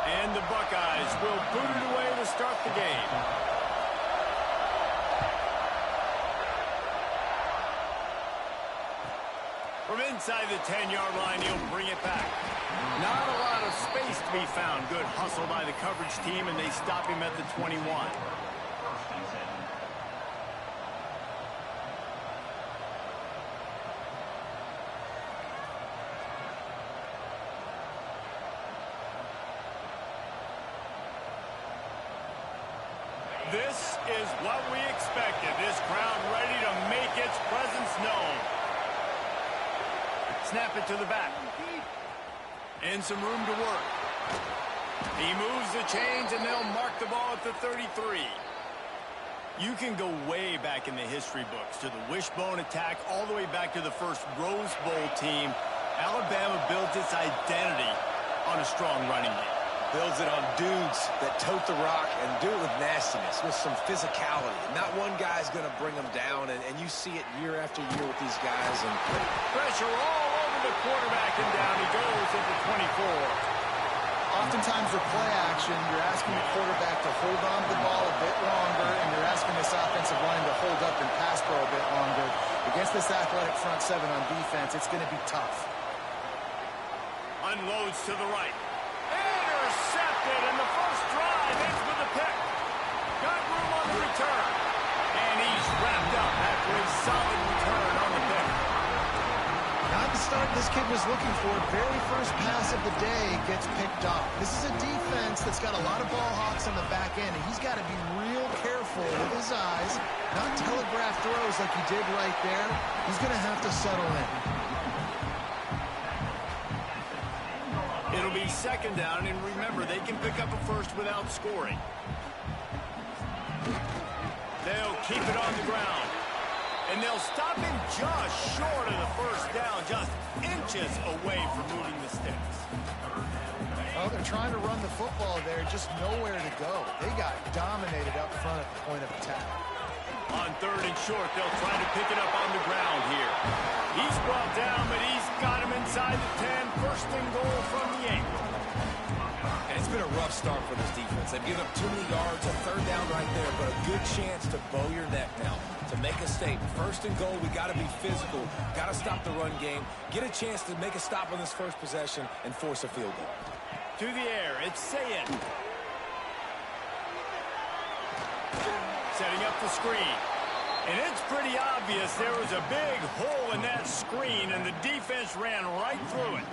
And the Buckeyes will boot it away to start the game. From inside the 10-yard line, he'll bring it back. Not a lot of space to be found. Good hustle by the coverage team, and they stop him at the 21. This is what we expected. This crowd ready to make its presence known. Snap it to the back. And some room to work. He moves the chains, and they'll mark the ball at the 33. You can go way back in the history books to the wishbone attack all the way back to the first Rose Bowl team. Alabama built its identity on a strong running game. Builds it on dudes that tote the rock and do it with nastiness, with some physicality. Not one guy's going to bring them down, and you see it year after year with these guys. And pressure all over the quarterback, and down he goes at the 24. Oftentimes with play action, you're asking the quarterback to hold on to the ball a bit longer, and you're asking this offensive line to hold up and pass pro a bit longer. Against this athletic front seven on defense, it's going to be tough. Unloads to the right. Intercepted, and the first drive ends with a pick. Got room on the return. And he's wrapped up after a solid return on the pick. Not the start this kid was looking for. Very first pass of the day gets picked off. This is a defense that's got a lot of ball hawks on the back end, and he's got to be real careful with his eyes, not telegraph throws like he did right there. He's going to have to settle in. It'll be second down, and remember, they can pick up a first without scoring. They'll keep it on the ground. And they'll stop him just short of the first down, just inches away from moving the sticks. Oh, they're trying to run the football there, just nowhere to go. They got dominated up front at the point of attack. On third and short, they'll try to pick it up on the ground here. He's brought down, but he's got him inside the 10. First and goal from the 8. And it's been a rough start for this defense. They've given up too many yards, a third down right there, but a good chance to bow your neck now, to make a statement. First and goal, we got to be physical, got to stop the run game, get a chance to make a stop on this first possession, and force a field goal. To the air, it's Ncaa. Setting up the screen. And it's pretty obvious there was a big hole in that screen, and the defense ran right through it.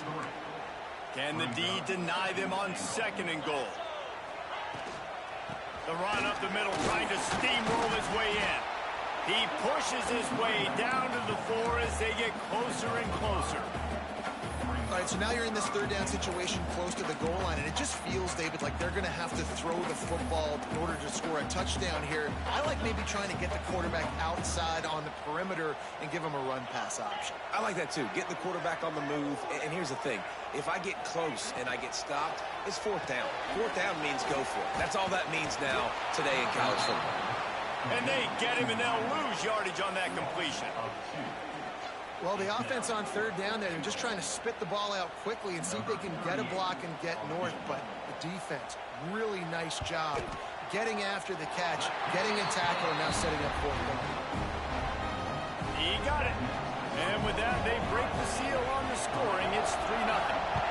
Can the D deny them on second and goal? The run up the middle, trying to steamroll his way in. He pushes his way down to the 4 as they get closer and closer. All right, so now you're in this third down situation close to the goal line, and it just feels, David, like they're going to have to throw the football in order to score a touchdown here. I like maybe trying to get the quarterback outside on the perimeter and give him a run-pass option. I like that, too. Get the quarterback on the move. And here's the thing. If I get close and I get stopped, it's fourth down. Fourth down means go for it. That's all that means now today in college football. And they get him, and they'll lose yardage on that completion. Well, the offense on third down there, they're just trying to spit the ball out quickly and see if they can get a block and get north. But the defense, really nice job getting after the catch, getting a tackle, and now setting up fourth down. He got it. And with that, they break the seal on the scoring. It's 3-0.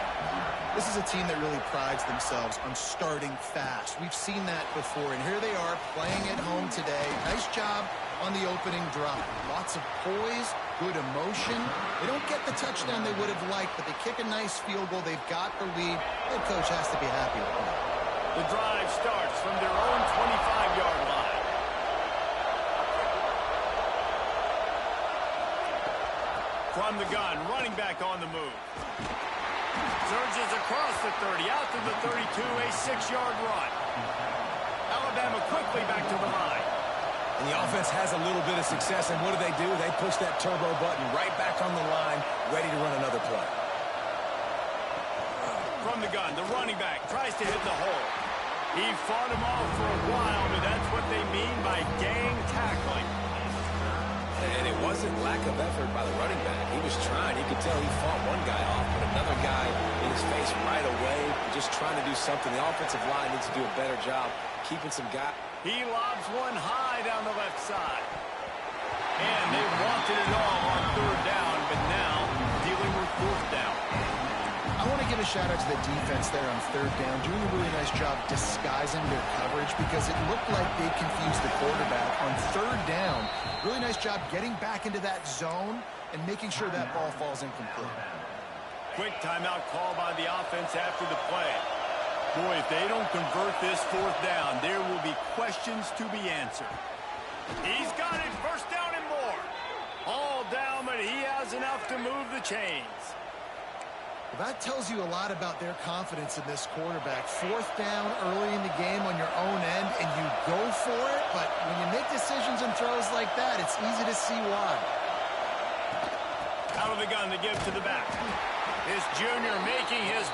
This is a team that really prides themselves on starting fast. We've seen that before, and here they are playing at home today. Nice job on the opening drive. Lots of poise, good emotion. They don't get the touchdown they would have liked, but they kick a nice field goal. They've got the lead. Head coach has to be happy with that. The drive starts from their own 25-yard line. From the gun, running back on the move. Surges across the 30, out to the 32, a 6-yard run. Alabama quickly back to the line. And the offense has a little bit of success, and what do? They push that turbo button right back on the line, ready to run another play. From the gun, the running back tries to hit the hole. He fought him off for a while, but that's what they mean by gang tackling. And it wasn't lack of effort by the running back. He was trying. You could tell he fought one guy off, but another guy in his face right away, just trying to do something. The offensive line needs to do a better job keeping some guys. He lobs one high down the left side. And they wanted it all on third down, but now dealing with fourth down. I want to give a shout-out to the defense there on third down, doing a really nice job disguising their coverage because it looked like they confused the quarterback on third down. Really nice job getting back into that zone and making sure that ball falls incomplete. Quick timeout call by the offense after the play. Boy, if they don't convert this fourth down, there will be questions to be answered. He's got it, first down and more. All down, but he has enough to move the chains. Well, that tells you a lot about their confidence in this quarterback. Fourth down early in the game on your own end, and you go for it, but when you make decisions and throws like that, it's easy to see why. Out of the gun to give to the back. This junior making his...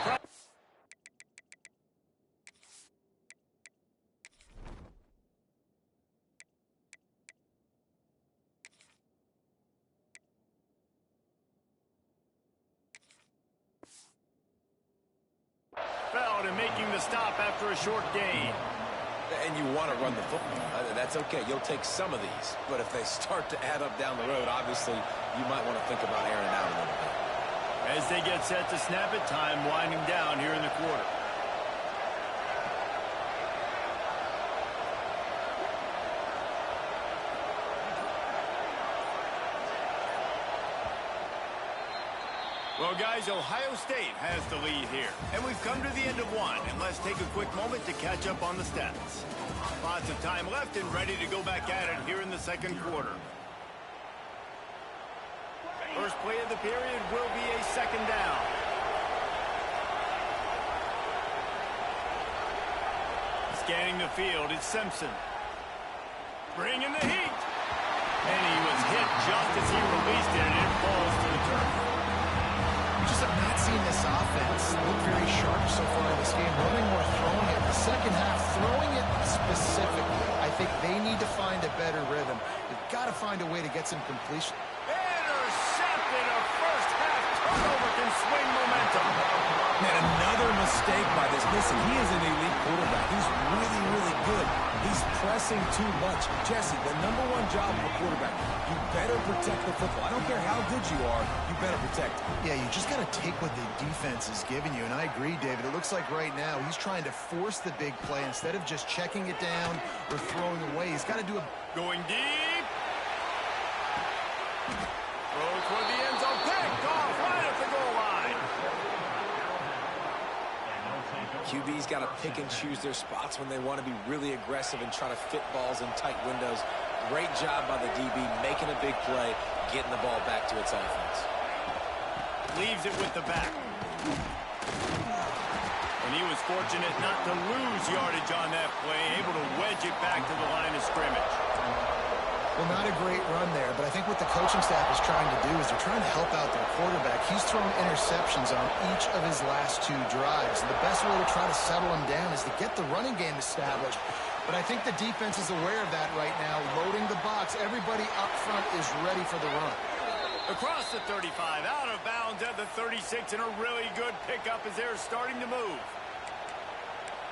and making the stop after a short gain. And you want to run the football. That's okay. You'll take some of these. But if they start to add up down the road, obviously, you might want to think about airing it out a little bit. As they get set to snap it, time winding down here in the quarter. Well, guys, Ohio State has the lead here. And we've come to the end of one. And let's take a quick moment to catch up on the stats. Lots of time left and ready to go back at it here in the second quarter. First play of the period will be a second down. Scanning the field, it's Simpson. Bringing the heat. And he was hit just as he released it, and it falls to the turf. Just have not seen this offense look very sharp so far in this game. Running more, throwing it. The second half, throwing it specifically. I think they need to find a better rhythm. They've got to find a way to get some completion. Intercepted. A first half turnover can swing momentum. Man, another mistake by this. Listen, he is an elite quarterback. He's really, really good. He's pressing too much. Jesse, the number one job of a quarterback, you better protect the football. I don't care how good you are, you better protect it. Yeah, you just got to take what the defense is giving you. And I agree, David. It looks like right now he's trying to force the big play instead of just checking it down or throwing away. He's got to do a... Going deep. Throw toward the end zone. Picked off right at the goal line. QB's got to pick and choose their spots when they want to be really aggressive and try to fit balls in tight windows. Great job by the DB making a big play, getting the ball back to its offense. Leaves it with the back. And he was fortunate not to lose yardage on that play, able to wedge it back to the line of scrimmage. Well, not a great run there, but I think what the coaching staff is trying to do is they're trying to help out their quarterback. He's thrown interceptions on each of his last two drives. And the best way to try to settle him down is to get the running game established. But I think the defense is aware of that right now, loading the box. Everybody up front is ready for the run. Across the 35, out of bounds at the 36, and a really good pickup as they're starting to move.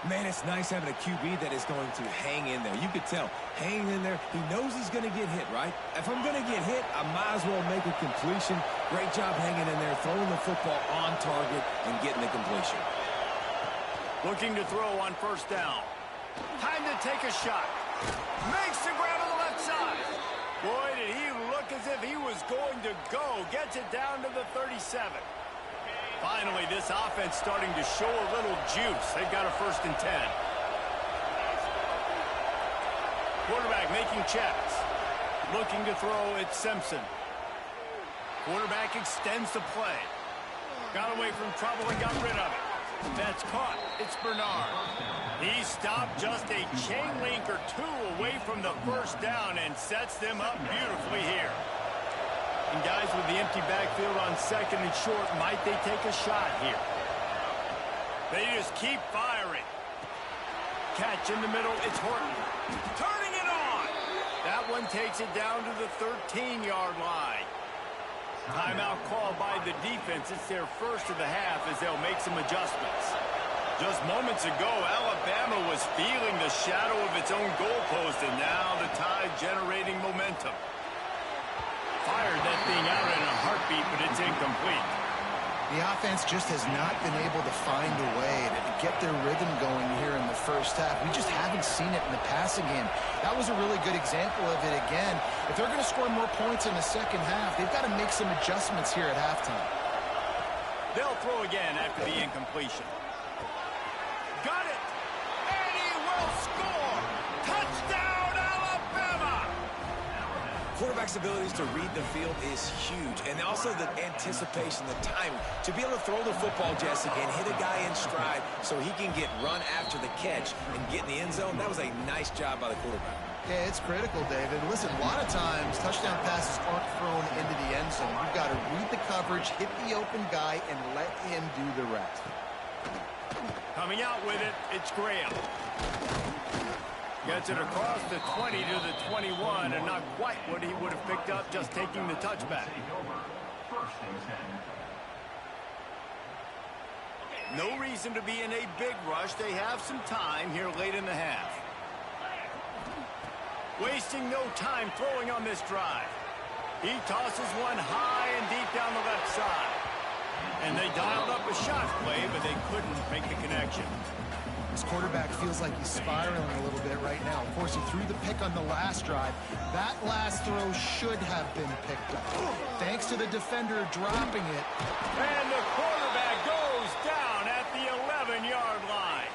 Man, it's nice having a QB that is going to hang in there. You could tell, hanging in there, he knows he's going to get hit, right? If I'm going to get hit, I might as well make a completion. Great job hanging in there, throwing the football on target and getting the completion. Looking to throw on first down. Time to take a shot. Makes the grab on the left side. Boy, did he look as if he was going to go. Gets it down to the 37. Finally, this offense starting to show a little juice. They've got a 1st and 10. Quarterback making checks. Looking to throw, it's Simpson. Quarterback extends the play. Got away from trouble and got rid of it. That's caught. It's Bernard. He stopped just a chain link or two away from the first down and sets them up beautifully here. And guys, with the empty backfield on second and short, might they take a shot here? They just keep firing. Catch in the middle, it's Horton. Turning it on. That one takes it down to the 13-yard line. Timeout called by the defense. It's their first of the half as they'll make some adjustments. Just moments ago, Alabama was feeling the shadow of its own goalpost, and now the Tide generating momentum. Fired that thing out in a heartbeat, but it's incomplete. The offense just has not been able to find a way to get their rhythm going here in the first half. We just haven't seen it in the passing game. That was a really good example of it again. If they're going to score more points in the second half, they've got to make some adjustments here at halftime. They'll throw again after the incompletion. Got it! And he will score! Touchdown, Alabama! Quarterback's abilities to read the field is huge, and also the anticipation, the timing. To be able to throw the football, Jesse, and hit a guy in stride so he can get run after the catch and get in the end zone, that was a nice job by the quarterback. Yeah, it's critical, David. Listen, a lot of times touchdown passes aren't thrown into the end zone. You've got to read the coverage, hit the open guy, and let him do the rest. Coming out with it, it's Graham. Gets it across the 20 to the 21, and not quite what he would have picked up just taking the touchback. No reason to be in a big rush. They have some time here late in the half. Wasting no time throwing on this drive. He tosses one high and deep down the left side. And they dialed up a shot play, but they couldn't make the connection. This quarterback feels like he's spiraling a little bit right now. Of course, he threw the pick on the last drive. That last throw should have been picked up. Thanks to the defender dropping it. And the quarterback goes down at the 11-yard line.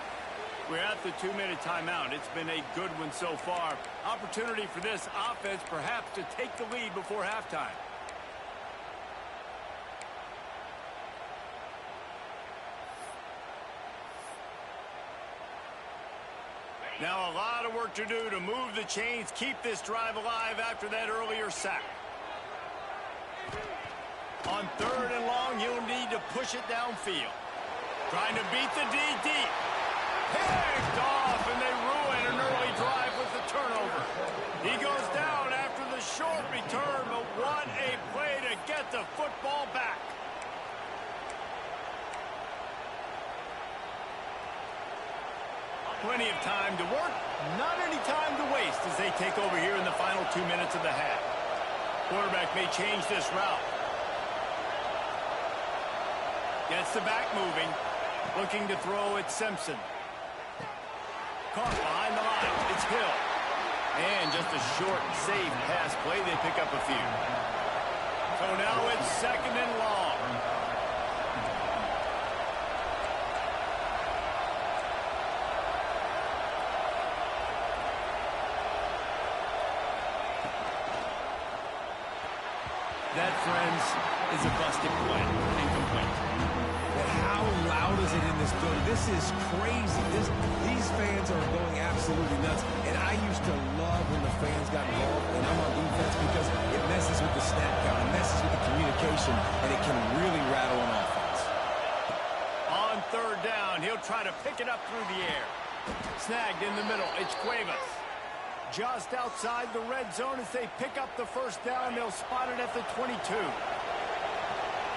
We're at the 2-minute timeout. It's been a good one so far. Opportunity for this offense perhaps to take the lead before halftime. Now a lot of work to do to move the chains, keep this drive alive after that earlier sack. On 3rd and long, he'll need to push it downfield. Trying to beat the D deep. Picked off, and they ruin an early drive with the turnover. He goes down after the short return, but what a play to get the football back. Plenty of time to work, not any time to waste as they take over here in the final 2 minutes of the half. Quarterback may change this route. Gets the back moving. Looking to throw at Simpson. Caught behind the line. It's Hill. And just a short, safe pass play. They pick up a few. So now it's 2nd and long. That, friends, is a busted play. Incomplete. But how loud is it in this building? This is crazy. These fans are going absolutely nuts. And I used to love when the fans got involved, and I'm on defense because it messes with the snap count. It messes with the communication, and it can really rattle an offense. On 3rd down, he'll try to pick it up through the air. Snagged in the middle. It's Cuevas. Just outside the red zone as they pick up the 1st down. They'll spot it at the 22.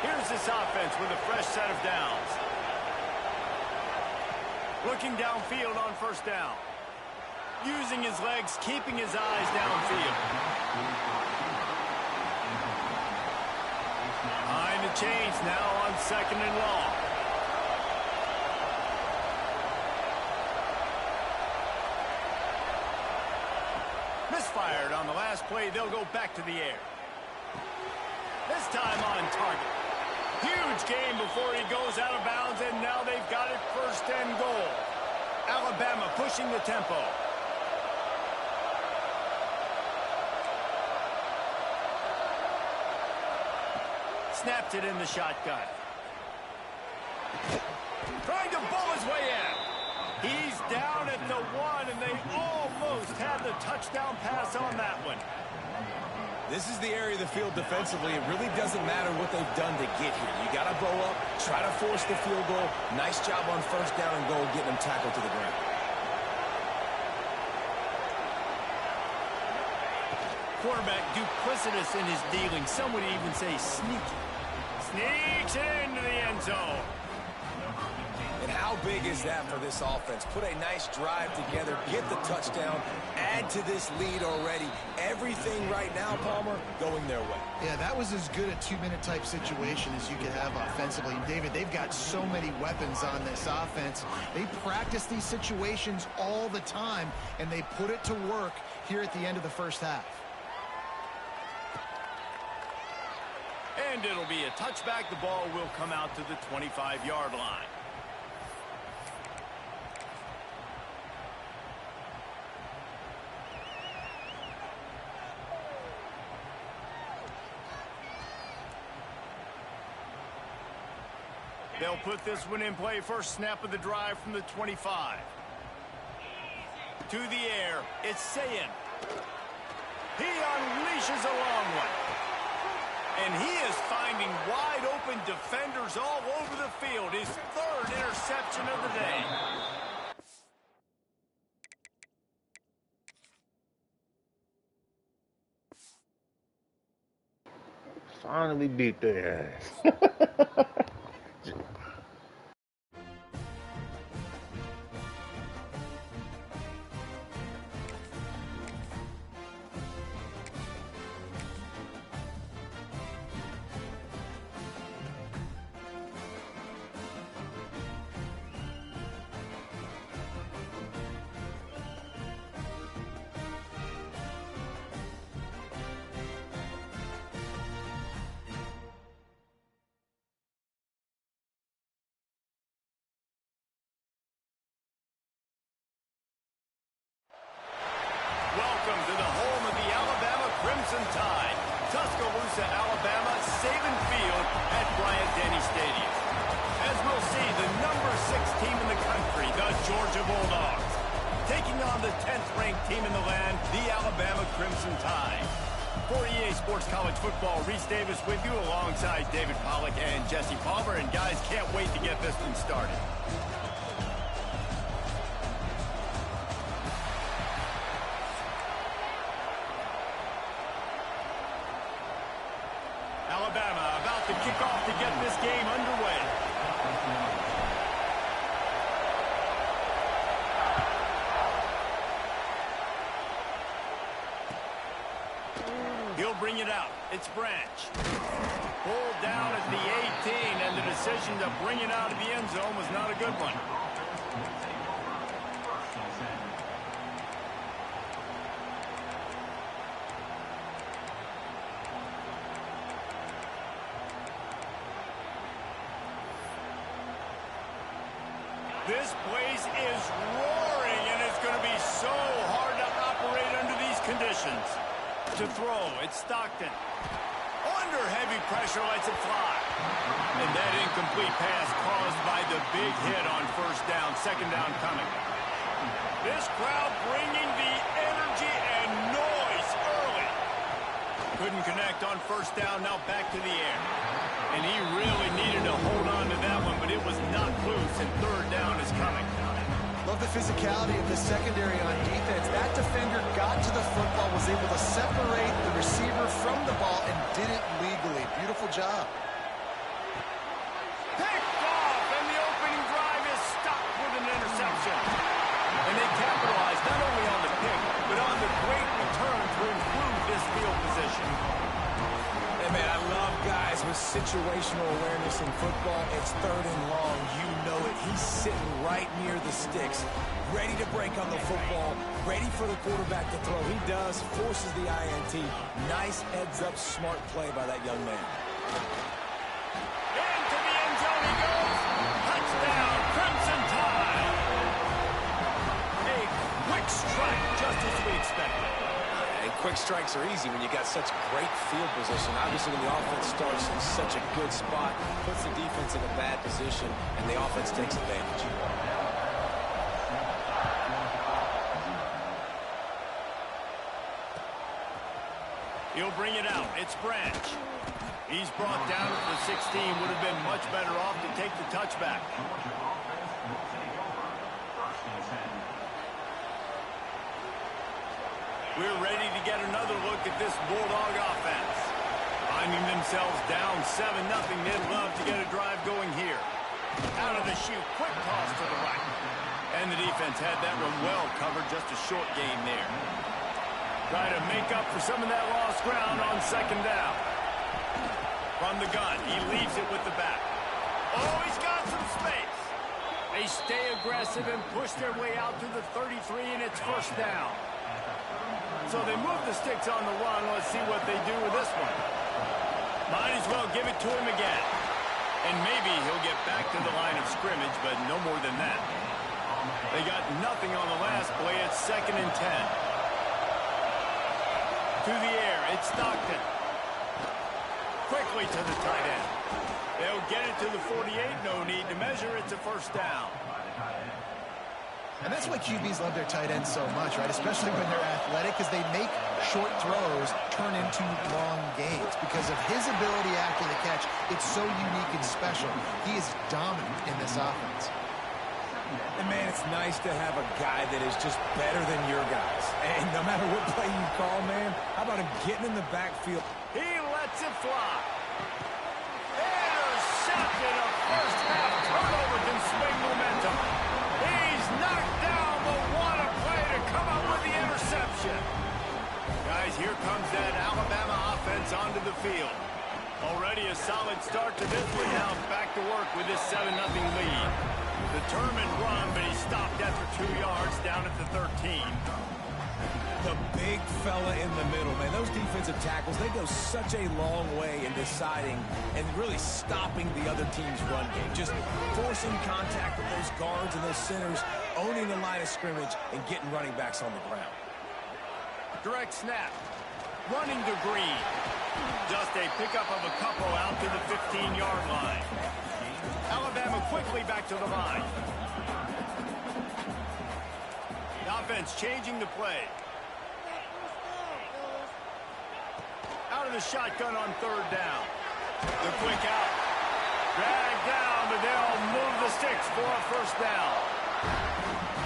Here's this offense with a fresh set of downs. Looking downfield on 1st down. Using his legs, keeping his eyes downfield. Behind the chains now on 2nd and long. Misfired on the last play. They'll go back to the air. This time on target. Huge game before he goes out of bounds, and now they've got it 1st and goal. Alabama pushing the tempo. Snapped it in the shotgun. Trying to bull his way in. He's down at the 1, and they almost had the touchdown pass on that one. This is the area of the field defensively. It really doesn't matter what they've done to get here. You got to bow up, try to force the field goal. Nice job on 1st down and goal, getting them tackled to the ground. Quarterback duplicitous in his dealing. Some would even say sneaky. Sneaks it into the end zone. And how big is that for this offense? Put a nice drive together, get the touchdown, add to this lead already. Everything right now, Palmer, going their way. Yeah, that was as good a two-minute type situation as you could have offensively. And David, they've got so many weapons on this offense. They practice these situations all the time, and they put it to work here at the end of the first half. And it'll be a touchback. The ball will come out to the 25-yard line. They'll put this one in play. First snap of the drive from the 25. To the air, it's Ncaa. He unleashes a long one. And he is finding wide-open defenders all over the field. His third interception of the day. Finally beat their ass. Welcome to the home of the Alabama Crimson Tide. Tuscaloosa, Alabama, Saban Field at Bryant-Denny Stadium. As we'll see, the number 6 team in the country, the Georgia Bulldogs, taking on the 10th-ranked team in the land, the Alabama Crimson Tide. For EA Sports College Football, Reese Davis with you alongside David Pollack and Jesse Palmer. And guys, can't wait to get this one started. Alabama about to kick off to get this game underway. He'll bring it out. It's Branch. Pulled down at the 18, and the decision to bring it out of the end zone was not a good one. This place is roaring, and it's going to be so hard to operate under these conditions. To throw, it's Stockton. Under heavy pressure, lets it fly. And that incomplete pass caused by the big hit on first down, second down coming. This crowd bringing the energy and noise early. Couldn't connect on first down, now back to the air. And he really needed to hold on to that one, but it was knocked loose, and third down is coming. Love the physicality of the secondary on defense. That defender got to the football, was able to separate the receiver from the ball, and did it legally. Beautiful job. Picked off, and the opening drive is stopped with an interception. And they capitalized not only on the pick, but on the great return to improve this field position. Hey, man, I love guys with situational awareness in football. It's third and long. You know it. He's sitting right near the sticks, ready to break on the football, ready for the quarterback to throw. He does, forces the INT. Nice heads-up, smart play by that young man. Into the end zone he goes. Touchdown, Crimson Tide. A quick strike, just as we expected. And quick strikes are easy when you got such great field position. Obviously, when the offense starts in such a good spot, puts the defense in a bad position, and the offense takes advantage. He'll bring it out. It's Branch. He's brought down at the 16. Would have been much better off to take the touchback. We're ready to get another look at this Bulldog offense. Finding themselves down 7-0, they'd love to get a drive going here. Out of the chute, quick toss to the right. And the defense had that one well covered, just a short gain there. Try to make up for some of that lost ground on second down. From the gun, he leaves it with the back. Oh, he's got some space. They stay aggressive and push their way out to the 33, and it's first down. So they move the sticks on the run. Let's see what they do with this one. Might as well give it to him again. And maybe he'll get back to the line of scrimmage, but no more than that. They got nothing on the last play. It's 2nd and 10. To the air, it's Stockton. Quickly to the tight end. They'll get it to the 48. No need to measure. It's a first down. And that's why QBs love their tight ends so much, right? Especially when they're athletic, because they make short throws turn into long gains. Because of his ability after the catch, it's so unique and special. He is dominant in this offense. And, man, it's nice to have a guy that is just better than your guys. And no matter what play you call, man, how about him getting in the backfield? He lets it fly. Intercepted. A first half turnover can swing momentum. He's knocked down, but what a play to come up with the interception. Guys, here comes that Alabama offense onto the field. Already a solid start to this one. Now back to work with this 7-0 lead. Determined run, but he stopped after 2 yards down at the 13. The big fella in the middle, man. Those defensive tackles, they go such a long way in deciding and really stopping the other team's run game. Just forcing contact with those guards and those centers, owning the line of scrimmage, and getting running backs on the ground. Direct snap. Running to Green. Just a pickup of a couple out to the 15-yard line. Alabama quickly back to the line. The offense changing the play. Out of the shotgun on 3rd down. The quick out. Dragged down, but they'll move the sticks for a first down.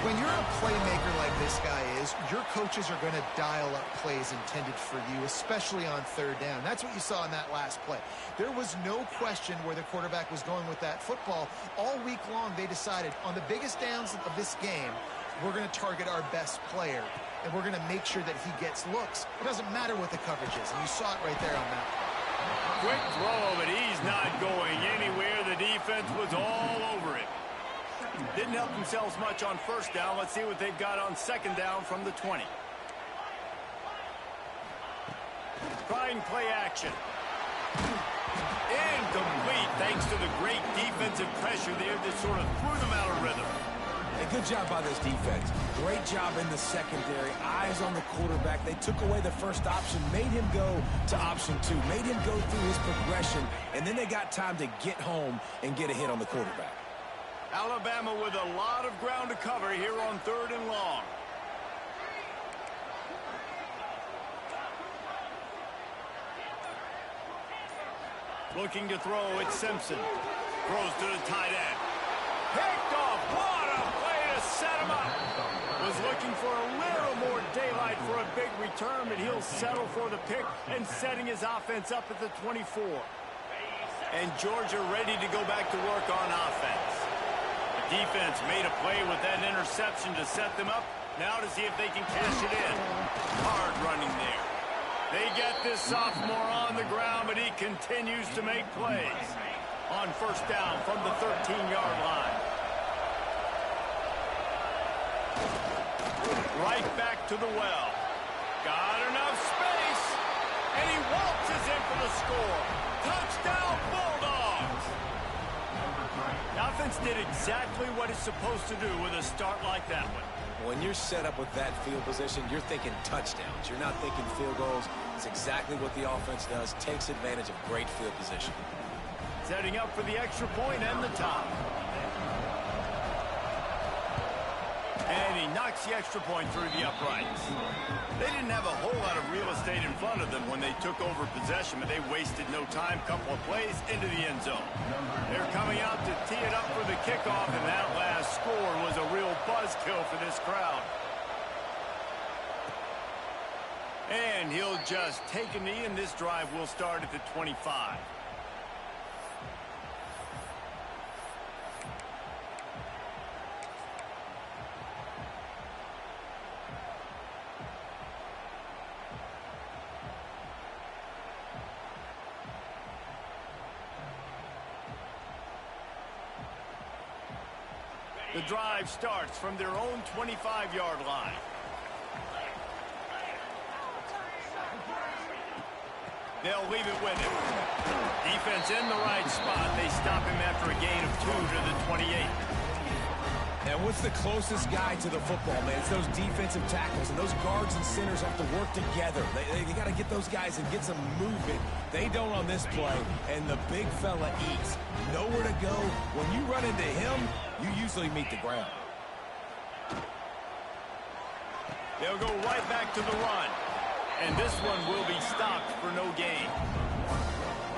When you're a playmaker like this guy is, your coaches are going to dial up plays intended for you, especially on 3rd down. That's what you saw in that last play. There was no question where the quarterback was going with that football. All week long, they decided on the biggest downs of this game, we're going to target our best player, and we're going to make sure that he gets looks. It doesn't matter what the coverage is, and you saw it right there on that. Quick throw, but he's not going anywhere. The defense was all over it. Didn't help themselves much on 1st down. Let's see what they've got on 2nd down from the 20. Trying play action. Incomplete thanks to the great defensive pressure there that sort of threw them out of rhythm. A good job by this defense. Great job in the secondary. Eyes on the quarterback. They took away the first option, made him go to option 2, made him go through his progression, and then they got time to get home and get a hit on the quarterback. Alabama with a lot of ground to cover here on 3rd and long. Looking to throw, it's Simpson. Throws to the tight end. Picked off. What a play to set him up. Was looking for a little more daylight for a big return, but he'll settle for the pick and setting his offense up at the 24. And Georgia ready to go back to work on offense. The defense made a play with that interception to set them up. Now to see if they can cash it in. Hard running there. They get this sophomore on the ground, but he continues to make plays. On 1st down from the 13-yard line. Right back to the well. Got enough space. And he waltzes in for the score. Touchdown, Bulldogs. The offense did exactly what it's supposed to do with a start like that one. When you're set up with that field position, you're thinking touchdowns. You're not thinking field goals. It's exactly what the offense does. Takes advantage of great field position. Setting up for the extra point and the top. And he knocks the extra point through the uprights. They didn't have a whole lot of real estate in front of them when they took over possession, but they wasted no time. Couple of plays into the end zone. They're coming out to tee it up for the kickoff, and that last score was a real buzzkill for this crowd. And he'll just take a knee, and this drive will start at the 25. The drive starts from their own 25-yard line. They'll leave it with him. Defense in the right spot. They stop him after a gain of 2 to the 28. And what's the closest guy to the football, man? It's those defensive tackles, and those guards and centers have to work together. They got to get those guys and get some movement. They don't on this play, and the big fella eats. Nowhere to go. When you run into him, you usually meet the ground. They'll go right back to the run. And this one will be stopped for no gain.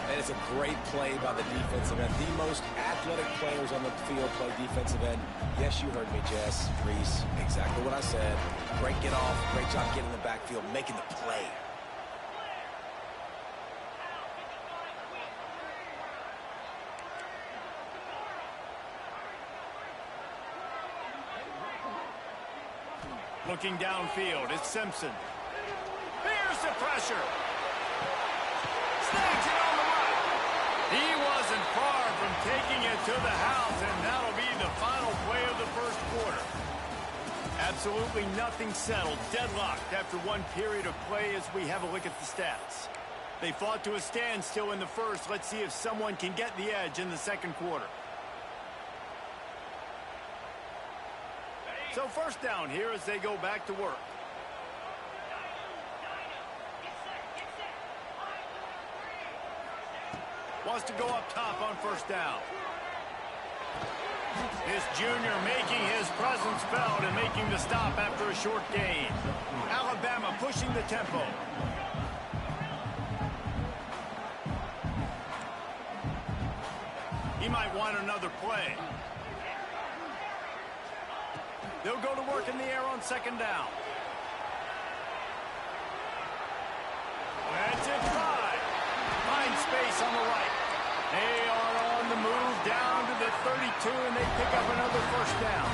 And it's a great play by the defensive end. The most athletic players on the field play defensive end. Yes, you heard me, Jess, Reese. Exactly what I said. Great get off. Great job getting in the backfield, making the play. Looking downfield, it's Simpson. Here's the pressure. Snags it on the right. He wasn't far from taking it to the house, and that'll be the final play of the first quarter. Absolutely nothing settled, deadlocked after one period of play as we have a look at the stats. They fought to a standstill in the first. Let's see if someone can get the edge in the second quarter. So first down here as they go back to work. Wants to go up top on first down. This junior making his presence felt and making the stop after a short gain. Alabama pushing the tempo. He might want another play. They'll go to work in the air on second down. That's it, 5. Find space on the right. They are on the move down to the 32, and they pick up another first down.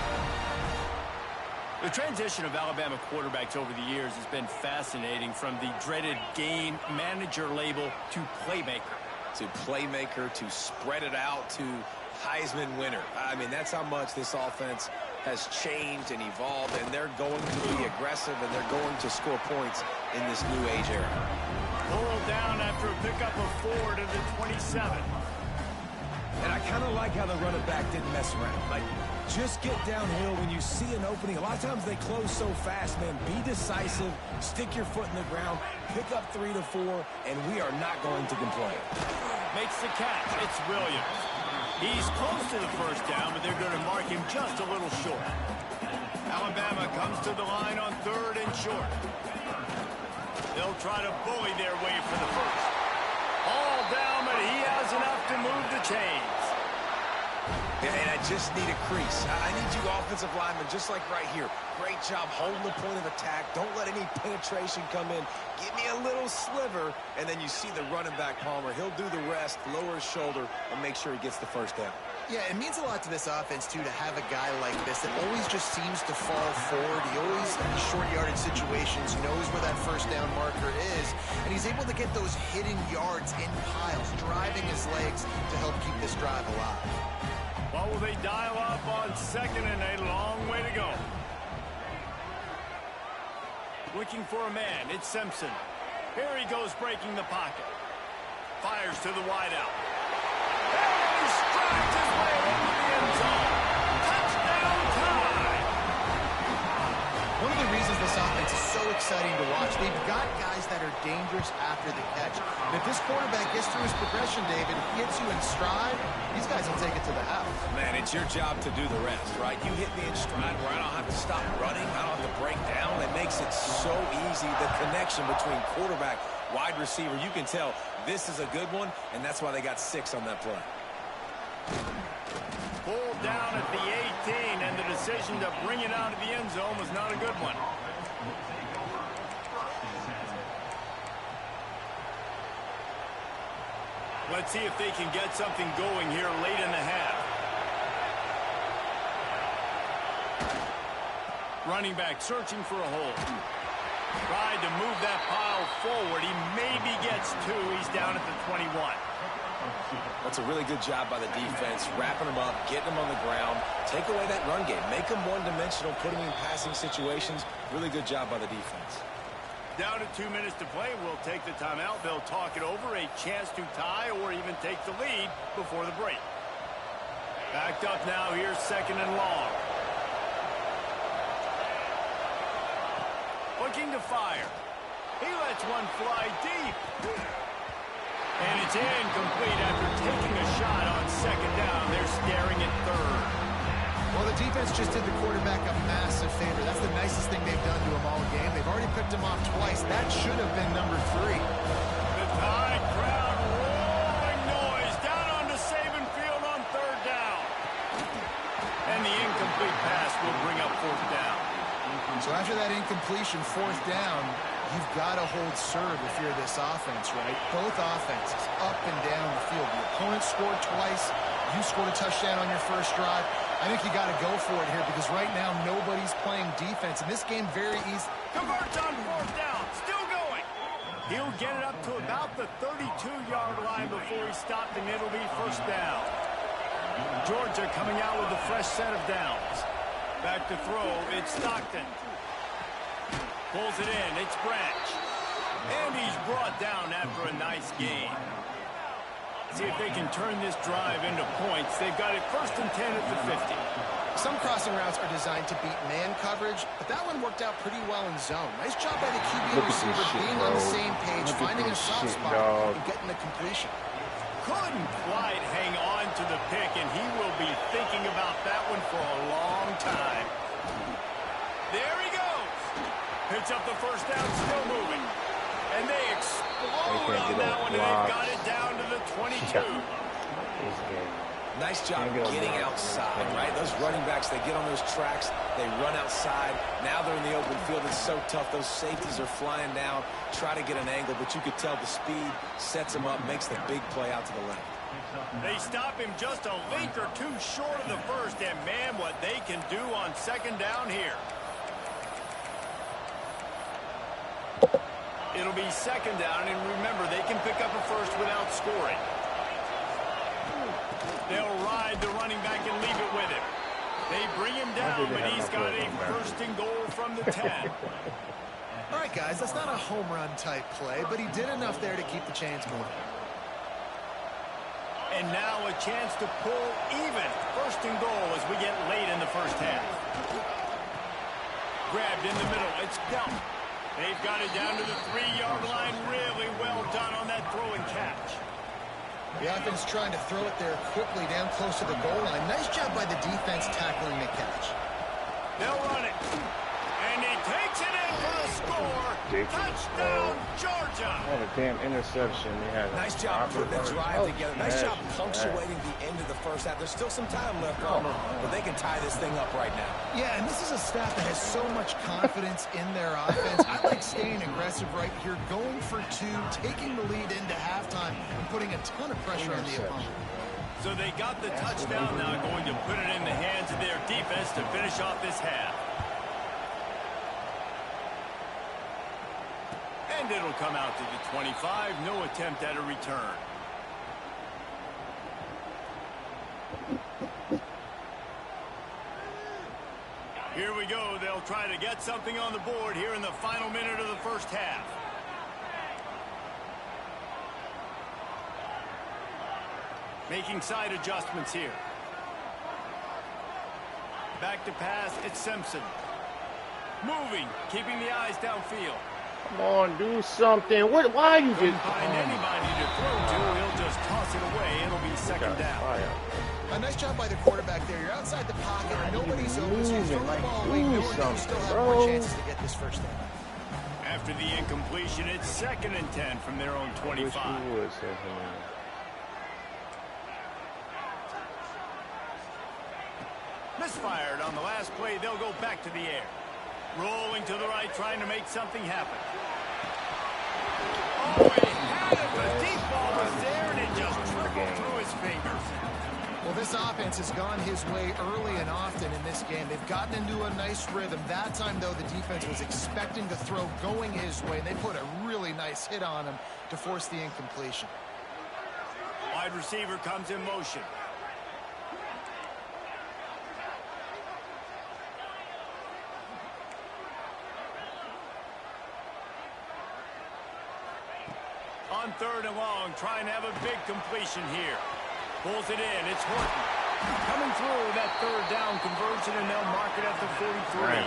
The transition of Alabama quarterbacks over the years has been fascinating, from the dreaded game manager label to playmaker. To playmaker, to spread it out, to Heisman winner. I mean, that's how much this offense has changed and evolved, and they're going to be aggressive, and they're going to score points in this new age era. Pulled down after a pickup of 4 to the 27. And I kind of like how the running back didn't mess around. Like, just get downhill when you see an opening. A lot of times they close so fast, man. Be decisive, stick your foot in the ground, pick up 3 to 4, and we are not going to complain. Makes the catch. It's Williams. He's close to the first down, but they're going to mark him just a little short. Alabama comes to the line on 3rd and short. They'll try to bully their way for the first. All down, but he has enough to move the chains. Yeah, and I just need a crease. I need you offensive linemen, just like right here. Great job holding the point of attack. Don't let any penetration come in. Give me a little sliver, and then you see the running back, Palmer. He'll do the rest, lower his shoulder, and make sure he gets the first down. Yeah, it means a lot to this offense, too, to have a guy like this that always just seems to fall forward. He always, in short yardage situations, knows where that first down marker is, and he's able to get those hidden yards in piles, driving his legs to help keep this drive alive. Well, will they dial up on 2nd and a long way to go? Looking for a man, it's Simpson. Here he goes breaking the pocket. Fires to the wideout. He strides his way into the end zone. Touchdown time! One of the reasons this offense is so exciting to watch, they've got guys that are dangerous after the catch. And if this quarterback gets through his progression, David, gets you in stride, these guys will take it to the house. Man, it's your job to do the rest, right? You hit me in stride where I don't have to stop running. I don't have to break down. It makes it so easy. The connection between quarterback, wide receiver, you can tell this is a good one, and that's why they got 6 on that play. Pulled down at the 18, and the decision to bring it out of the end zone was not a good one. Let's see if they can get something going here late in the half. Running back searching for a hole. Tried to move that pile forward. He maybe gets 2. He's down at the 21. That's a really good job by the defense, wrapping them up, getting them on the ground. Take away that run game. Make them one-dimensional, put them in passing situations. Really good job by the defense. Down to 2 minutes to play. We'll take the timeout. They'll talk it over. A chance to tie or even take the lead before the break. Backed up now. Here's 2nd and long. Looking to fire. He lets one fly deep. And it's incomplete after taking a shot on 2nd down. They're staring at 3rd. Well, the defense just did the quarterback a massive favor. That's the nicest thing they've done to him all game. They've already picked him off twice. That should have been number 3. The Tide crowd roaring noise down onto Saban Field on 3rd down. And the incomplete pass will bring up 4th down. So after that incompletion, 4th down, you've got to hold serve if you're this offense, right? Both offenses up and down the field. The opponent scored twice. You scored a touchdown on your first drive. I think you got to go for it here because right now nobody's playing defense. And this game very easy. Converts on 4th down. Still going. He'll get it up to about the 32-yard line before he stopped, and it'll be 1st down. Georgia coming out with a fresh set of downs. Back to throw. It's Stockton. Pulls it in. It's Branch. And he's brought down after a nice gain. See if they can turn this drive into points. They've got it 1st and 10 at the 50. Some crossing routes are designed to beat man coverage, but that one worked out pretty well in zone. Nice job by the QB and receiver being on the same page, finding a soft spot, and getting the completion. Couldn't quite hang on to the pick, and he will be thinking about that one for a long time. There he goes. Picks up the 1st down, still moving. And they explode on that one, and they've got it down to the 22. Nice job getting outside, right? Those running backs, they get on those tracks, they run outside. Now they're in the open field. It's so tough. Those safeties are flying down, try to get an angle, but you could tell the speed sets him up, makes the big play out to the left. They stop him just a link or 2 short of the 1st, and man, what they can do on 2nd down here. It'll be 2nd down, and remember, they can pick up a 1st without scoring. They'll ride the running back and leave it with him. They bring him down, but he's got a 1st and goal from the 10. All right, guys, that's not a home run type play, but he did enough there to keep the chains moving. And now a chance to pull even. 1st and goal as we get late in the 1st half. Grabbed in the middle. It's Delp. They've got it down to the 3-yard line. Really well done on that throw and catch. The offense trying to throw it there quickly down close to the goal line. Nice job by the defense tackling the catch. They'll run it. And he takes it in for the score. Touchdown, Georgia. What a damn interception. Nice job putting the drive together. Nice job punctuating the end of the 1st half. There's still some time left, but they can tie this thing up right now. Yeah, and this is a staff that has so much confidence in their offense. I like staying aggressive right here, going for 2, taking the lead into halftime, and putting a ton of pressure on the opponent. So they got the touchdown now, going to put it in the hands of their defense to finish off this half. And it'll come out to the 25. No attempt at a return. Here we go. They'll try to get something on the board here in the final minute of the 1st half. Making side adjustments here. Back to pass. It's Simpson. Moving. Keeping the eyes downfield. Come on, do something. What? Why are you just... Couldn't find anybody to throw to. He'll just toss it away. It'll be 2nd down. A nice job by the quarterback there. You're outside the pocket. Nobody's open. So you throw the ball away. You still have more chances to get this 1st down. After the incompletion, it's 2nd and 10 from their own 25. Misfired on the last play. They'll go back to the air. Rolling to the right, trying to make something happen. Oh, he had it. The deep ball was there, and it just This offense has gone his way early and often in this game. They've gotten into a nice rhythm. That time, though, the defense was expecting the throw going his way, and they put a really nice hit on him to force the incompletion. Wide receiver comes in motion. On 3rd and long, trying to have a big completion here. Pulls it in. It's Horton. Coming through that 3rd down conversion, and they'll mark it at the 43.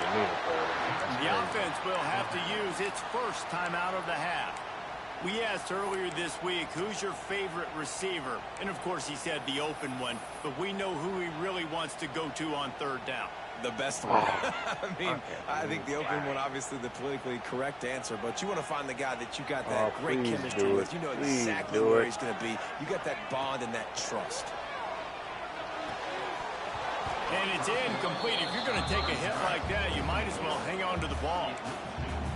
The offense will have to use its first timeout of the half. We asked earlier this week, who's your favorite receiver? And, of course, he said the open one. But we know who he really wants to go to on 3rd down. The best one. I think the open one, obviously the politically correct answer, but you want to find the guy that you got that great chemistry with. You know exactly where he's going to be. You got that bond and that trust. And it's incomplete. If you're going to take a hit like that, you might as well hang on to the ball.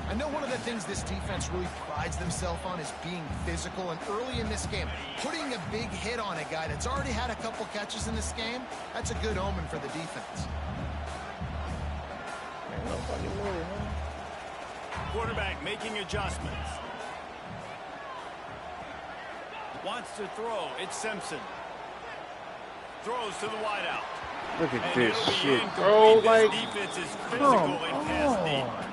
I know one of the things this defense really prides themselves on is being physical, and early in this game, putting a big hit on a guy that's already had a couple catches in this game, that's a good omen for the defense. Quarterback making adjustments. Wants to throw. It's Simpson. Throws to the wideout. Look at And this it'll be shit, incomplete. bro. This Like, defense is physical and pass deep.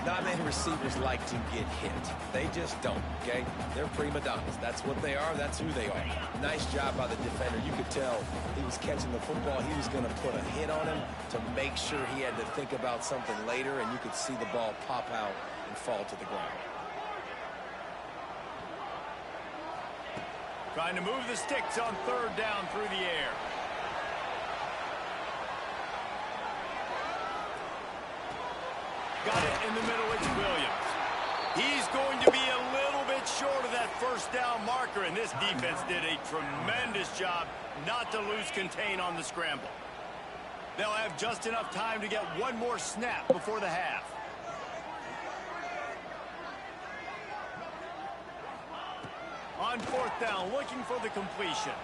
Not many receivers like to get hit. They just don't, okay? They're prima donnas. That's what they are. That's who they are. Nice job by the defender. You could tell he was catching the football. He was going to put a hit on him to make sure he had to think about something later, and you could see the ball pop out and fall to the ground. Trying to move the sticks on 3rd down through the air. Got it in the middle. It's Williams. He's going to be a little bit short of that 1st down marker, and this defense did a tremendous job not to lose contain on the scramble. They'll have just enough time to get one more snap before the half. On 4th down, looking for the completion.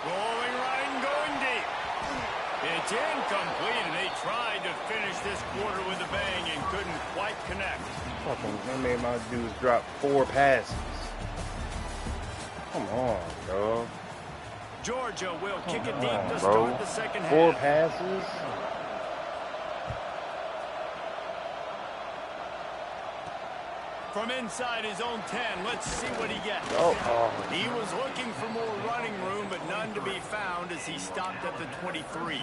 Rolling right and going deep. It's incomplete, and they tried to finish this quarter with a bang and couldn't quite connect. fucking, they made my dudes drop 4 passes. Come on, bro. Georgia will kick it deep to Bro. start the second 4 half. passes? From inside his own 10, let's see what he gets. He was looking for more running room, but none to be found as he stopped at the 23.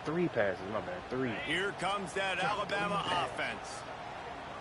Three passes, my bad, 3. Here comes that Alabama offense.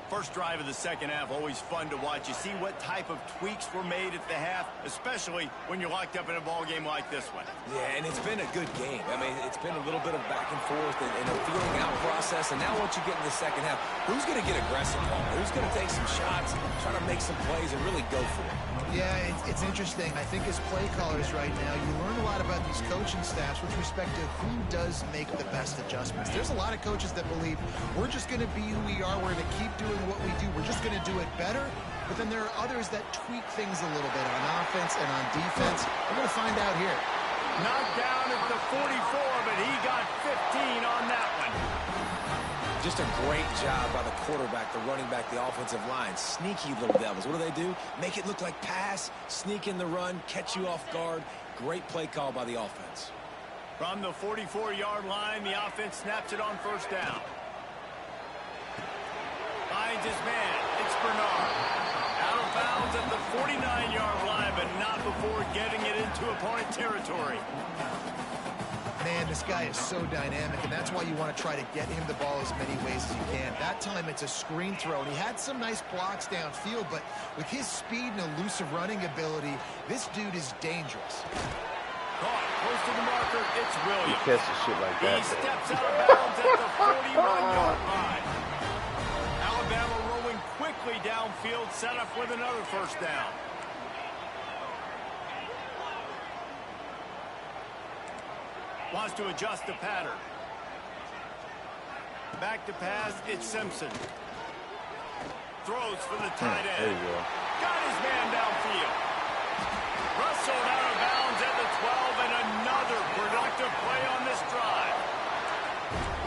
First drive of the second half, always fun to watch. You see what type of tweaks were made at the half, especially when you're locked up in a ball game like this one. Yeah, and it's been a good game. I mean, it's been a little bit of back and forth and a feeling out process. And now once you get in the second half, who's going to get aggressive, Paul? Who's going to take some shots, try to make some plays, and really go for it? Yeah, it's interesting. I think as play callers right now, you learn a lot about these coaching staffs with respect to who does make the best adjustments. There's a lot of coaches that believe we're just going to be who we are. We're going to keep doing what we do. We're just going to do it better. But then there are others that tweak things a little bit on offense and on defense. We're going to find out here. Knocked down at the 44, but he got 15 on that one. Just a great job by the quarterback, the running back, the offensive line. Sneaky little devils. What do? Make it look like pass, sneak in the run, catch you off guard. Great play call by the offense. From the 44-yard line, the offense snaps it on 1st down. Finds his man. It's Bernard. Out of bounds at the 49-yard line, but not before getting it into opponent territory. Man, this guy is so dynamic, and that's why you want to try to get him the ball as many ways as you can. That time, it's a screen throw, and he had some nice blocks downfield, but with his speed and elusive running ability, this dude is dangerous. Caught close to the marker, it's Williams. He catches shit like that. He steps out of bounds at the 41-yard line. Alabama rolling quickly downfield, set up with another 1st down. Wants to adjust the pattern. Back to pass, it's Simpson. Throws for the tight There end. you go. Got his man downfield. Wrestled out of bounds at the 12, and another productive play on this drive.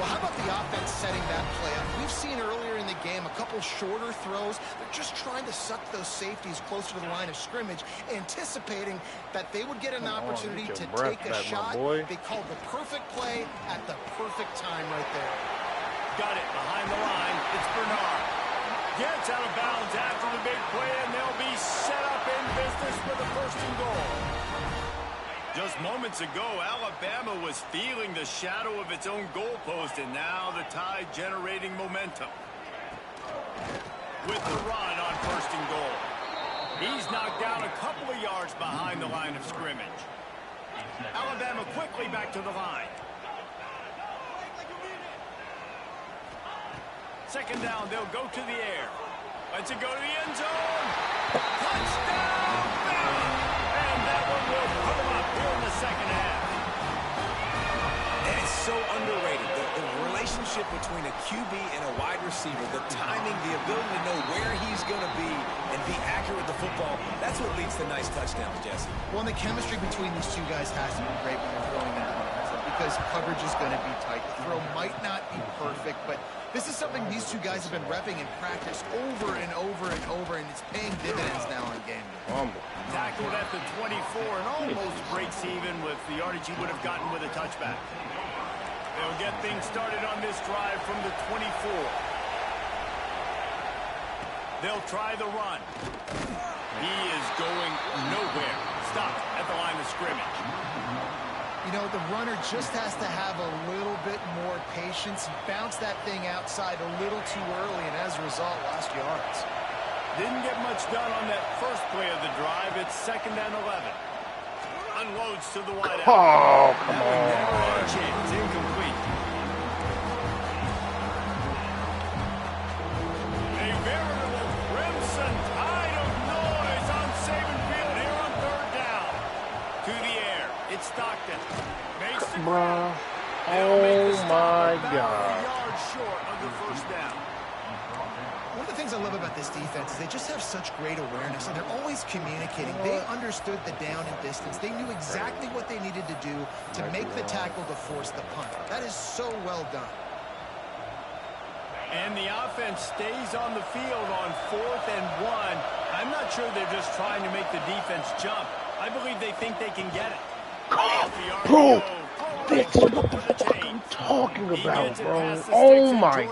Well, how about the offense setting that play up? We've seen earlier in the game a couple shorter throws. They're just trying to suck those safeties closer to the line of scrimmage, anticipating that they would get an opportunity to take a shot. They called the perfect play at the perfect time right there. Got it behind the line. It's Bernard. Gets out of bounds after the big play, and they'll be set up in business with a first and goal. Just moments ago, Alabama was feeling the shadow of its own goalpost, and now the Tide generating momentum. With the run on first and goal. He's knocked down a couple of yards behind the line of scrimmage. Alabama quickly back to the line. Second down, they'll go to the air. Let's it go to the end zone. Touchdown, Bama! And that one will put them up here in the second half. And it's so underrated. The relationship between a QB and a wide receiver, the timing, the ability to know where he's going to be and be accurate with the football, that's what leads to nice touchdowns, Jesse. Well, and the chemistry between these two guys has to be great when they're throwing into the offense, because coverage is going to be tight. The throw might not be perfect, but this is something these two guys have been repping in practice over and over and over, and it's paying dividends now in game day. Tackled at the 24 and almost breaks even with the yardage he would have gotten with a touchback. They'll get things started on this drive from the 24. They'll try the run. He is going nowhere. Stopped at the line of scrimmage. You know, the runner just has to have a little bit more patience. He bounced that thing outside a little too early, and as a result, lost yards. Didn't get much done on that first play of the drive. It's second and 11. Unloads to the wideout. Oh, come Never had a on. chance. Incomplete. A veritable crimson tide of noise on Saban Field here on third down. To the air. It's Stockton. Makes the Bruh. They'll make the Oh, stop my about God. a yard short of the first down. One of the things I love about this defense is they just have such great awareness, and they're always communicating. They understood the down and distance. They knew exactly what they needed to do to make the tackle to force the punt. That is so well done. And the offense stays on the field on 4th and 1. I'm not sure they're just trying to make the defense jump. I believe they think they can get it. Bro, that's what the fuck I'm talking about, bro. Oh my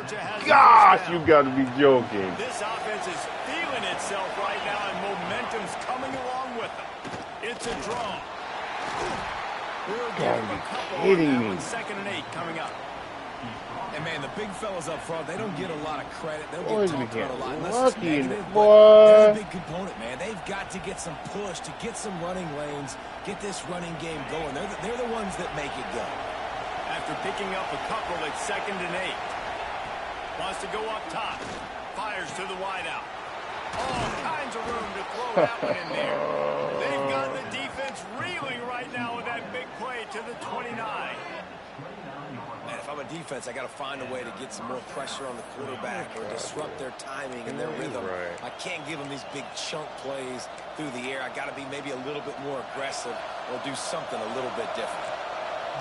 gosh, you gotta be joking. This offense is feeling itself right now, and momentum's coming along with them. It's a draw. We'll give Gotta him be a couple kidding on that me. one. Second and 8 coming up. And, man, the big fellas up front, they don't get a lot of credit. They'll Boy, get we talked about a lot. get Unless it's lucky, negative, boy. but they're a big component, man. They've got to get some push to get some running lanes, get this running game going. They're the ones that make it go. After picking up a couple, it's second and 8. Wants to go up top. Fires to the wideout. All kinds of room to throw that one in there. They've got the defense reeling right now with that big play to the 29. Man, if I'm a defense, I got to find a way to get some more pressure on the quarterback or disrupt their timing and their rhythm. Right. I can't give them these big chunk plays through the air. I got to be maybe a little bit more aggressive or do something a little bit different.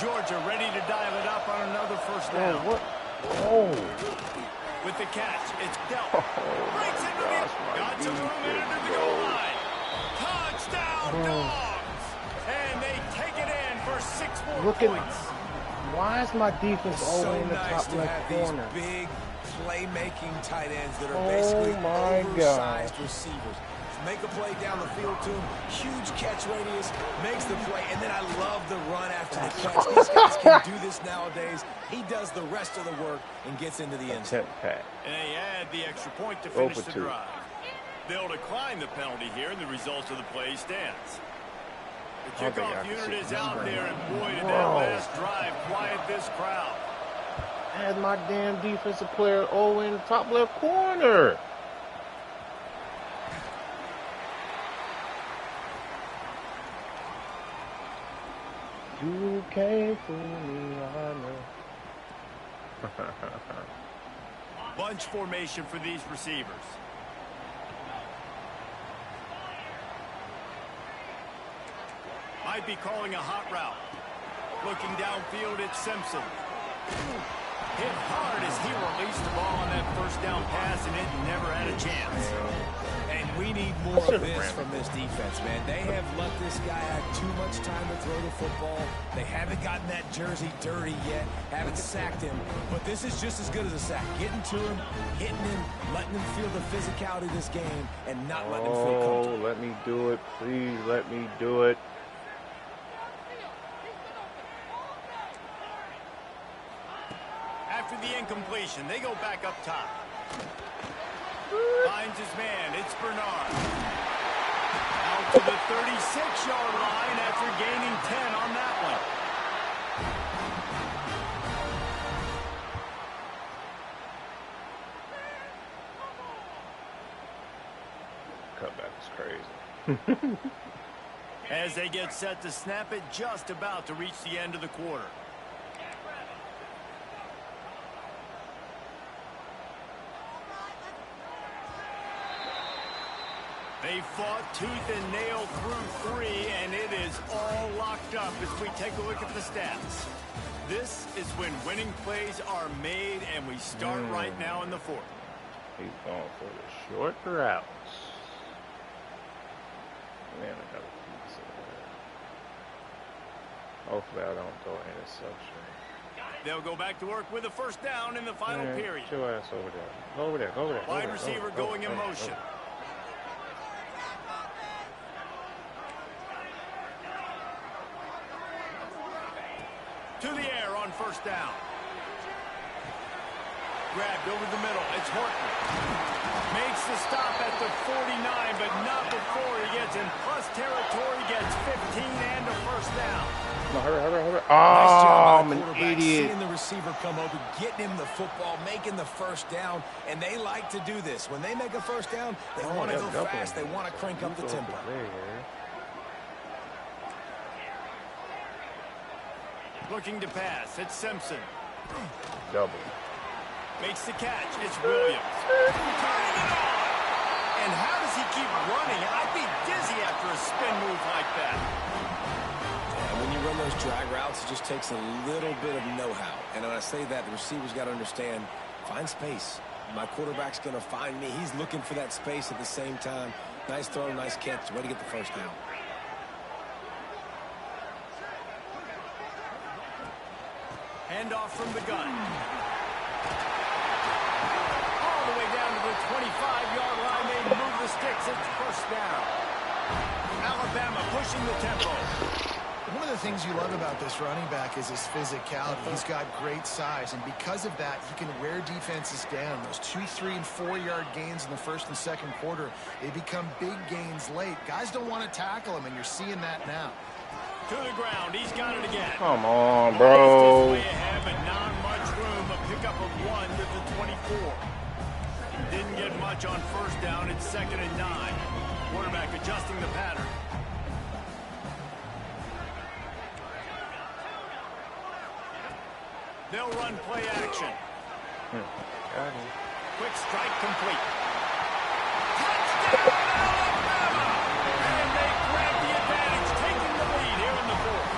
Georgia ready to dial it up on another first down. What? Oh. With the catch, it's dealt. Oh, Breaks my into gosh, the my got some room defense, into the goal line. Touchdown, Dogs! And they take it in for 6 more Look at points. why is my defense It's always so in the nice top to left have corner? these big playmaking tight ends that are Oh, basically my oversized God. receivers. Make a play down the field to him, huge catch radius, makes the play, and then I love the run after the catch. These guys can do this nowadays. He does the rest of the work and gets into the end zone. Attempt pass. And they add the extra point to Go finish for the 2. drive. They'll decline the penalty here, and the result of the play stands. The I think I kickoff can unit see is this out right there, now. and boy, did that Whoa. last drive quiet this crowd. I had my damn defensive player all in the top left corner. You can't fool me, I know. Bunch formation for these receivers. Might be calling a hot route. Looking downfield, it's Simpson. Hit hard as he released the ball on that first down pass, and it never had a chance. And we need more of this from this defense, man. They have let this guy have too much time to throw the football. They haven't gotten that jersey dirty yet, haven't sacked him. But this is just as good as a sack. Getting to him, hitting him, letting him feel the physicality of this game, and not letting him feel comfortable. Let me do it. Please let me do it. After the incompletion, they go back up top. Finds his man. It's Bernard. Out to the 36-yard line after gaining 10 on that one. Cutback is crazy. As they get set to snap it, just about to reach the end of the quarter. They fought tooth and nail through 3, and it is all locked up as we take a look at the stats. This is when winning plays are made, and we start right now in the 4th. He's going for the short routes. Man, I got to keep this in there. Hopefully I don't throw an interception. They'll go back to work with a first down in the final period. Get your ass over there. Go over there. Go over there. Wide receiver going in motion. To the air on first down. Grabbed over the middle. It's Horton. Makes the stop at the 49, but not before he gets in plus territory, gets 15 and a first down. No, hurry. Nice job I'm by the an quarterback, idiot. seeing the receiver come open, getting him the football, making the first down, and they like to do this. When they make a first down, they want to go fast. They want to crank up the tempo. Looking to pass. It's Simpson. Double. Makes the catch. It's Williams. Turning it on. And how does he keep running? I'd be dizzy after a spin move like that. And when you run those drag routes, it just takes a little bit of know-how. And when I say that, the receiver's got to understand, find space. My quarterback's going to find me. He's looking for that space at the same time. Nice throw, nice catch. Way to get the first down. Handoff from the gun. All the way down to the 25-yard line. They move the sticks. It's first down. Alabama pushing the tempo. One of the things you love about this running back is his physicality. He's got great size, and because of that, he can wear defenses down. Those 2, 3, and 4-yard gains in the first and second quarter, they become big gains late. Guys don't want to tackle him, and you're seeing that now. To the ground. He's got it again. Come on, bro. Way ahead, but not much room. A pickup of 1 to the 24. Didn't get much on first down. It's 2nd and 9. Quarterback adjusting the pattern. They'll run play action. Quick strike complete. Touchdown, Alabama! And they grab the advantage, taking the lead here in the 4th.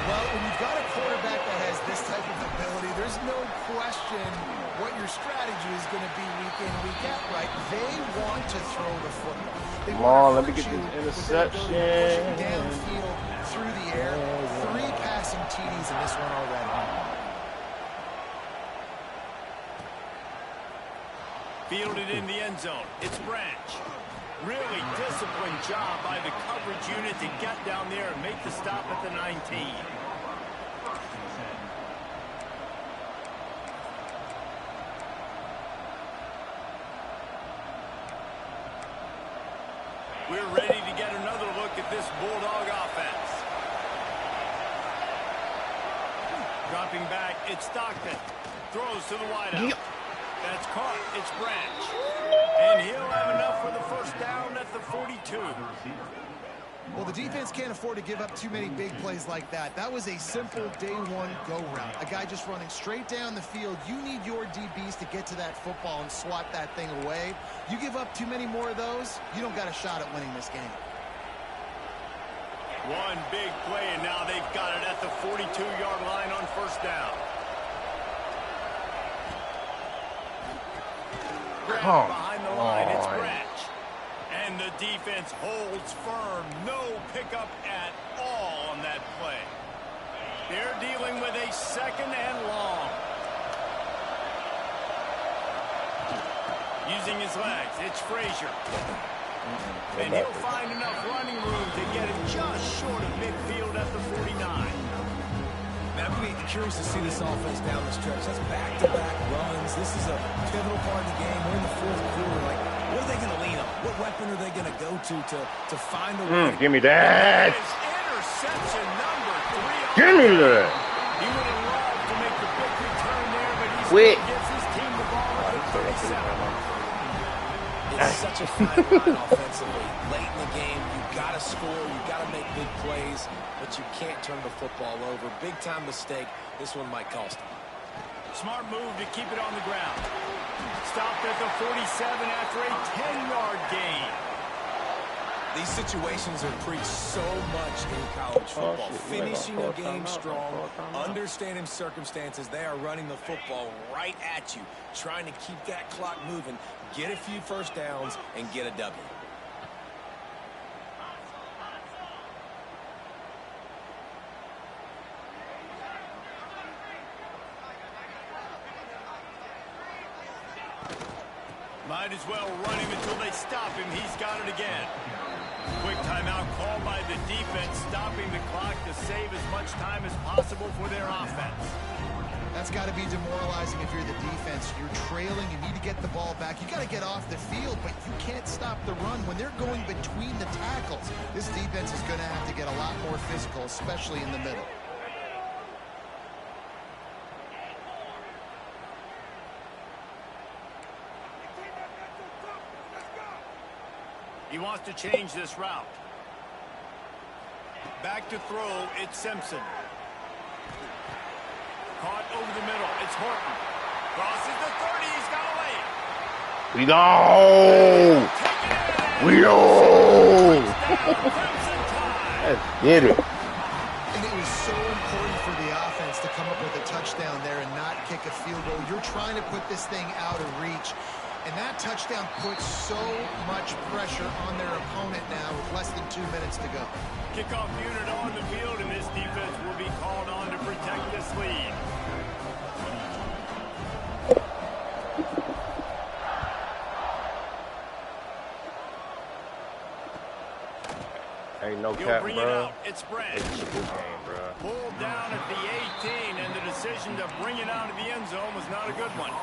Well, when you've got a quarterback that has this type of ability, there's no question what your strategy is going to be week in, week out, right? They want to throw the football. They Come on, let me hurt get you this with their ability to push it interception. downfield, through the air. 3 passing TDs in this one already. Fielded in the end zone. It's Branch. Really disciplined job by the coverage unit to get down there and make the stop at the 19. We're ready to get another look at this Bulldog offense. Dropping back, it's Stockton. Throws to the wideout. That's caught. It's Branch. And he'll have enough for the first down at the 42. Well, the defense can't afford to give up too many big plays like that. That was a simple day one go route. A guy just running straight down the field. You need your DBs to get to that football and swat that thing away. You give up too many more of those, you don't got a shot at winning this game. One big play, and now they've got it at the 42-yard line on first down. Come behind the line, it's Branch. And the defense holds firm. No pickup at all on that play. They're dealing with a second and long. Using his legs, it's Frazier. And he'll find enough running room to get it just short of midfield at the 49. Man, I'm going to be curious to see this offense down the stretch. That's back-to-back runs. This is a pivotal part of the game. We're in the fourth quarter. Like, what are they going to lean on? What weapon are they going to go to find a way? Give me that. Interception number 3. Give me that. He would have loved to make the big return there, but he Quit. still gives his team the ball at the 37. It's such a fine line offensively. Late in the game, you've got to score, you've got to make big plays, but you can't turn the football over. Big-time mistake. This one might cost them. Smart move to keep it on the ground. Stopped at the 47 after a 10-yard gain. These situations are preached so much in college football. Finishing a game strong, understanding circumstances. They are running the football right at you, trying to keep that clock moving, get a few first downs, and get a W. Might as well run him until they stop him. He's got it again. Quick timeout called by the defense, stopping the clock to save as much time as possible for their offense. That's got to be demoralizing if you're the defense. You're trailing. You need to get the ball back. You got to get off the field, but you can't stop the run when they're going between the tackles. This defense is going to have to get a lot more physical, especially in the middle. He wants to change this route. Back to throw, it's Simpson. Caught over the middle, it's Horton. Crosses the 30, he's got away. We go! We go! Let's get it. And it was so important for the offense to come up with a touchdown there and not kick a field goal. You're trying to put this thing out of reach. And that touchdown puts so much pressure on their opponent now with less than 2 minutes to go. Kickoff unit on the field, and this defense will be called on to protect this lead. Ain't no He'll cap, bring bro. it out. It's Branch. It's a good game, bro. Pulled down at the 18, and the decision to bring it out of the end zone was not a good one.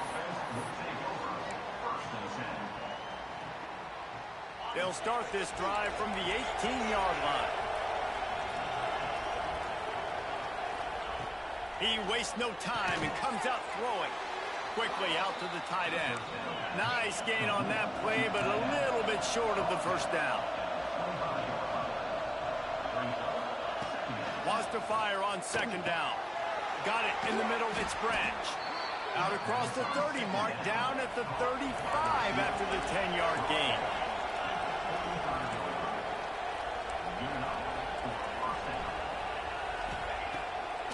They'll start this drive from the 18-yard line. He wastes no time and comes out throwing. Quickly out to the tight end. Nice gain on that play, but a little bit short of the first down. Wants to fire on second down. Got it in the middle, it's Branch. Out across the 30 mark, down at the 35 after the 10-yard gain.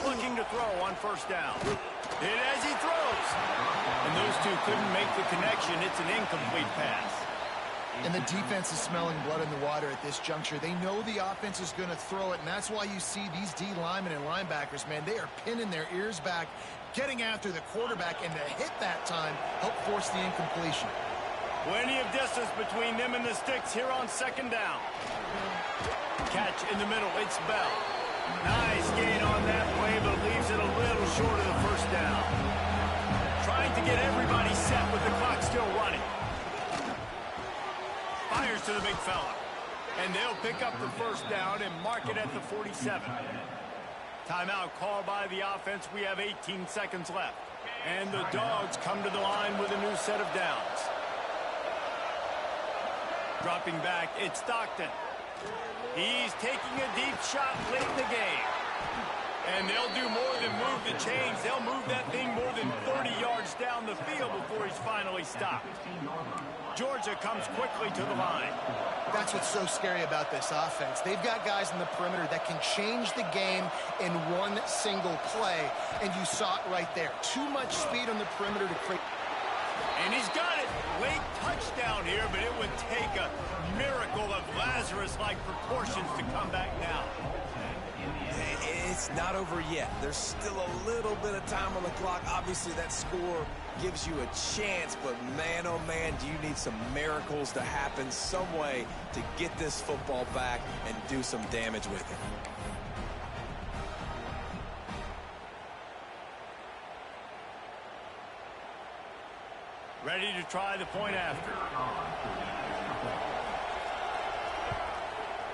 Looking to throw on first down. Hit as he throws. And those two couldn't make the connection. It's an incomplete pass. And the defense is smelling blood in the water at this juncture. They know the offense is going to throw it, and that's why you see these D linemen and linebackers, man, they are pinning their ears back, getting after the quarterback, and to hit that time, help force the incompletion. Plenty of distance between them and the sticks here on second down. Catch in the middle, it's Bell. Nice gain on that play, but leaves it a little short of the first down. Trying to get everybody set with the clock still running. Fires to the big fella. And they'll pick up the first down and mark it at the 47. Timeout called by the offense. We have 18 seconds left. And the Dogs come to the line with a new set of downs. Dropping back, it's Stockton. He's taking a deep shot late in the game. And they'll do more than move the chains. They'll move that thing more than 30 yards down the field before he's finally stopped. Georgia comes quickly to the line. That's what's so scary about this offense. They've got guys in the perimeter that can change the game in one single play, and you saw it right there. Too much speed on the perimeter to create. And he's got it. Late touchdown here, but it would take a miracle of Lazarus-like proportions to come back now. It's not over yet. There's still a little bit of time on the clock. Obviously, that score gives you a chance, but man, oh man, do you need some miracles to happen some way to get this football back and do some damage with it. Ready to try the point after.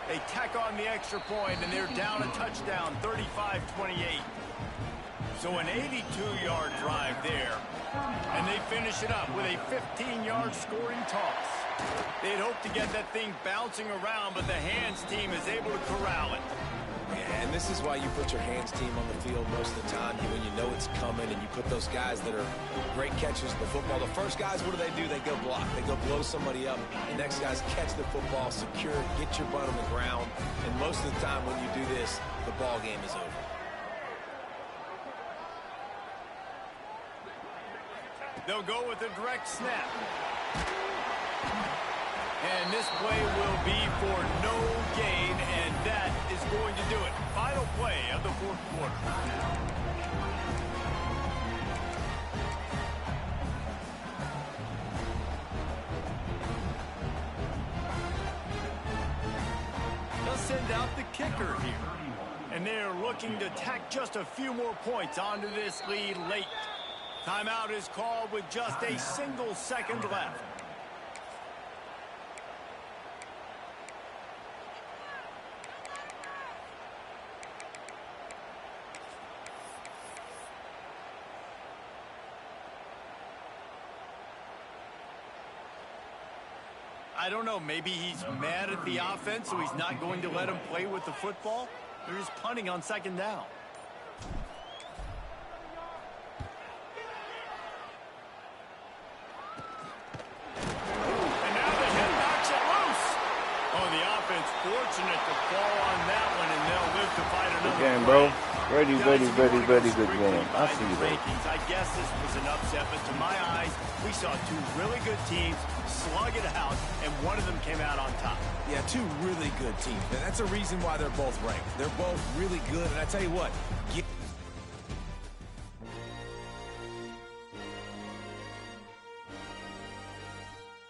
They tack on the extra point, and they're down a touchdown, 35-28. So an 82-yard drive there. And they finish it up with a 15-yard scoring toss. They'd hope to get that thing bouncing around, but the hands team is able to corral it. Yeah, and this is why you put your hands team on the field most of the time when you know it's coming, and you put those guys that are great catchers of the football. The first guys, what do? They go block. They go blow somebody up. The next guys catch the football, secure it, get your butt on the ground. And most of the time when you do this, the ball game is over. They'll go with a direct snap. And this play will be for no gain, and that is going to do it. Final play of the fourth quarter. They'll send out the kicker here. And they're looking to tack just a few more points onto this lead late. Timeout is called with just a single second left. I don't know, maybe he's mad at the offense, so he's not going to let him play with the football. They're just punting on second down. And now the hit knocks it loose. Oh, the offense fortunate to fall on that one, and they'll live to fight another Good game, play. bro. Very good game. I see that. I guess this was an upset, but to my eyes, we saw two really good teams slug it out, and one of them came out on top. Yeah, two really good teams. And that's a reason why they're both ranked. They're both really good, and I tell you what,